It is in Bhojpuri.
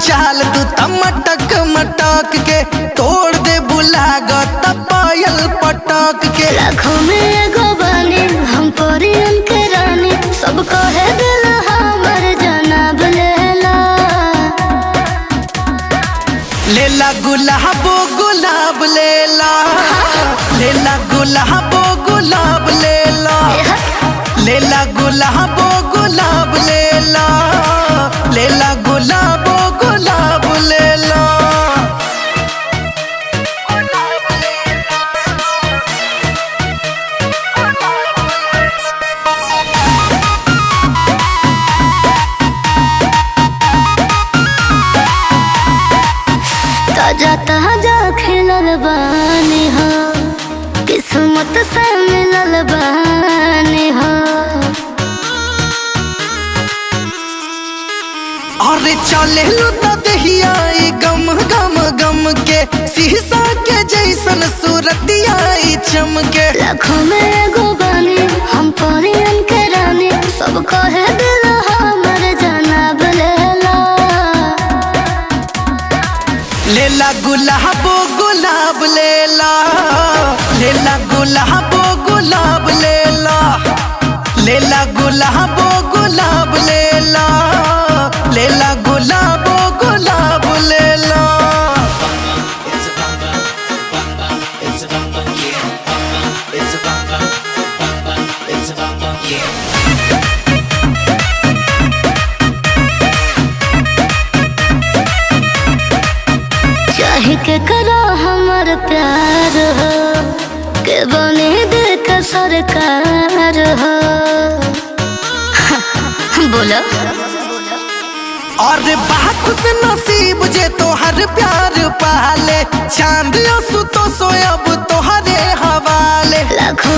चाल तू मटक मटक के तोड़ दे बुलागत पायल पटक के। लाखों में एगो बानी हम परियन के रानी, सबको है दिल हमर जनाब लेला। लेला गुलाबो गुलाब लेला, लेला गुलाबो गुलाब लेला, लेला गुलाबो गुलाब लेला, लेला गुलाबो गुलाब लेला। ताजा ताजा खिलल बानी हो, किस्मत से मिलल बानी हो। अरे चले लुटा दहिया गम गम गम के, शीशा के जैसन सूरतिया चमके। लाखों में एगो बानी हम परियन के रानी, सबको है दिल हमर जनाब लेला। लेला गुलाबो गुलाब लेला, लेला गुलाबो गुलाब लेला, लेला गुलाबो गुलाब लेला, लेला गुलाबो गुलाब लेला। चाहे के करो हमार प्यार हो, के बने दिल का सरकार हो। बोलो और बात से नसीब जे तोहर प्यार पाले, चांद सुतो सोयब तोहरे हवाले। लाखों